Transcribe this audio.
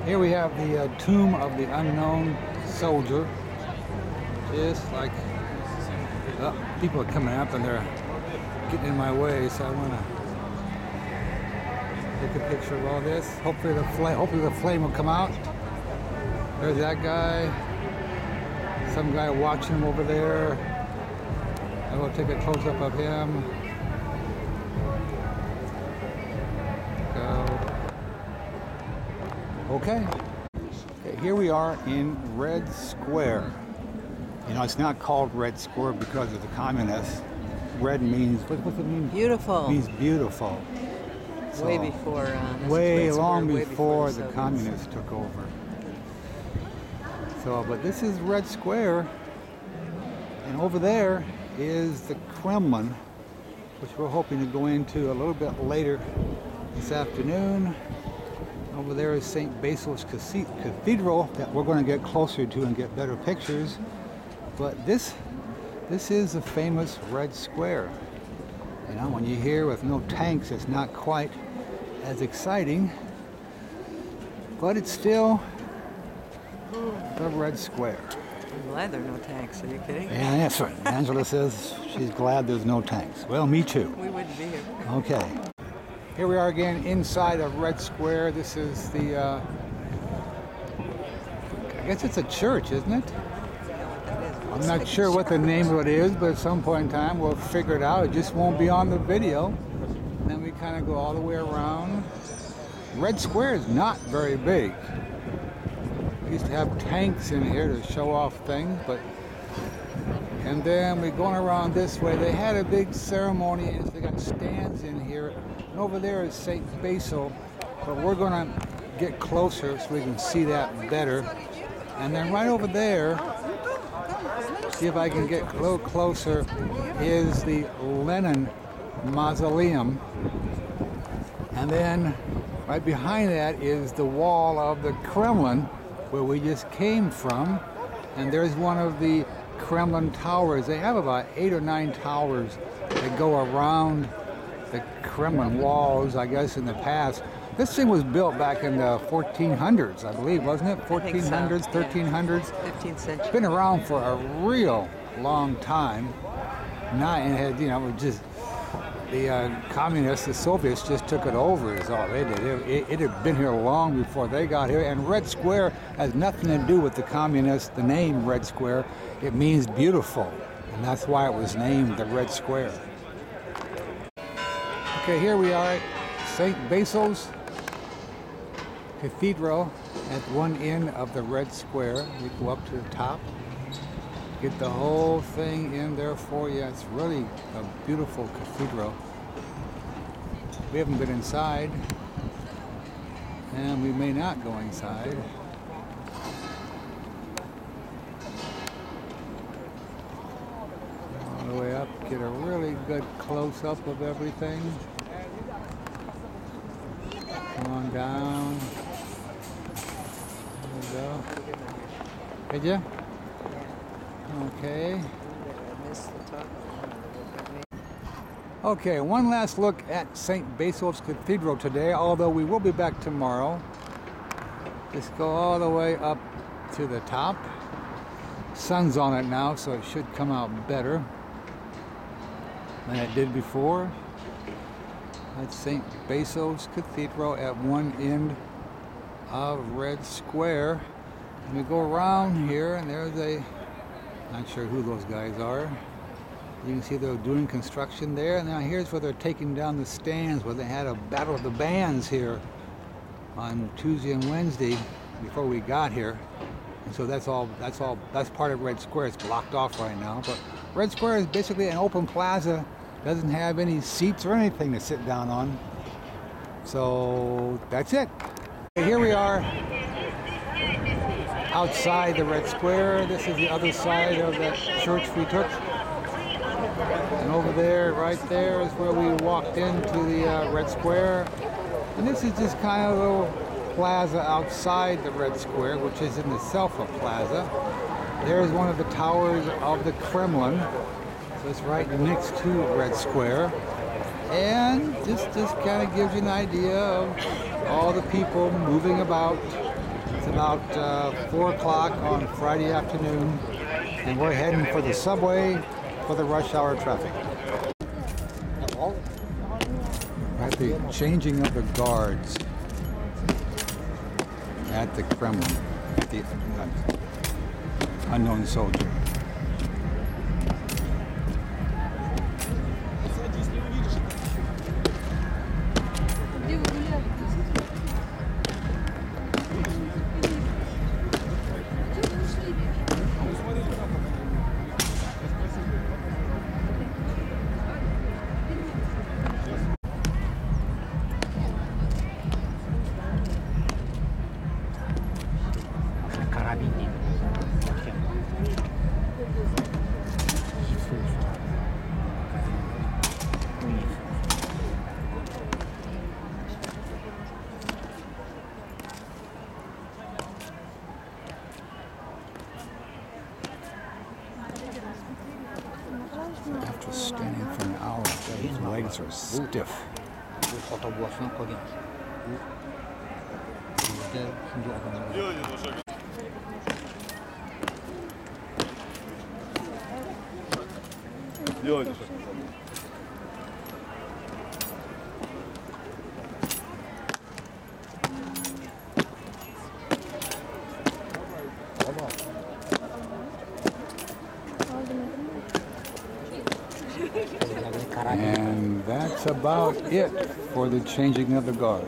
Here we have the tomb of the unknown soldier. Just like people are coming up and they're getting in my way, so I want to take a picture of all this. Hopefully the flame will come out. There's that guy. Some guy watching him over there. I will take a close up of him. Okay, here we are in Red Square. You know, it's not called Red Square because of the communists. Red means, what's it mean? Beautiful. It means beautiful. So, way before. Long before the communists took over. So, but this is Red Square. And over there is the Kremlin, which we're hoping to go into a little bit later this afternoon. Over there is St. Basil's Cathedral that we're going to get closer to and get better pictures. But this is a famous Red Square. You know, when you're here with no tanks, it's not quite as exciting, but it's still the Red Square. I'm glad there are no tanks. Are you kidding? Yeah, that's right. Angela says she's glad there's no tanks. Well, me too. We wouldn't be here. Okay. Here we are again inside of Red Square. This is the, I guess it's a church, isn't it? I'm not sure what the name of it is, but at some point in time we'll figure it out. It just won't be on the video. And then we kind of go all the way around. Red Square is not very big. We used to have tanks in here to show off things, but... And then we're going around this way. They had a big ceremony, and they got stands in here. And over there is St. Basil, but we're going to get closer so we can see that better. And then right over there, see if I can get a little closer, is the Lenin Mausoleum. And then right behind that is the wall of the Kremlin, where we just came from. And there's one of the Kremlin towers. They have about 8 or 9 towers that go around the Kremlin walls, I guess, in the past. This thing was built back in the 1400s, I believe, wasn't it? 1400s, 1300s? 15th century. It's been around for a real long time. Now, and it had, you know, just the communists, the Soviets just took it over is all they did. It had been here long before they got here. And Red Square has nothing to do with the communists. The name Red Square, it means beautiful. And that's why it was named the Red Square. Okay, here we are at St. Basil's Cathedral at one end of the Red Square. We go up to the top, get the whole thing in there for you. It's really a beautiful cathedral. We haven't been inside, and we may not go inside. All the way up, get a really good close-up of everything. Come on down. There we go. Did you? Okay. Okay, one last look at St. Basil's Cathedral today, although we will be back tomorrow. Just go all the way up to the top. Sun's on it now, so it should come out better than it did before. That's St. Basil's Cathedral at one end of Red Square. And we go around here, and there's a, not sure who those guys are. You can see they're doing construction there. And now here's where they're taking down the stands, where they had a battle of the bands here on Tuesday and Wednesday before we got here. And so that's part of Red Square. It's blocked off right now. But Red Square is basically an open plaza. Doesn't have any seats or anything to sit down on. So that's it. Here we are outside the Red Square. This is the other side of the church we took. And over there, right there, is where we walked into the Red Square. And this is just kind of a little plaza outside the Red Square, which is in itself a plaza. There's one of the towers of the Kremlin. So it's right next to Red Square. And just kind of gives you an idea of all the people moving about It's about 4 o'clock on Friday afternoon, and we're heading for the subway for the rush hour traffic. At the changing of the guards at the Kremlin, at the unknown soldier. After standing for an hour, his legs are stiff. And that's about it for the changing of the guard.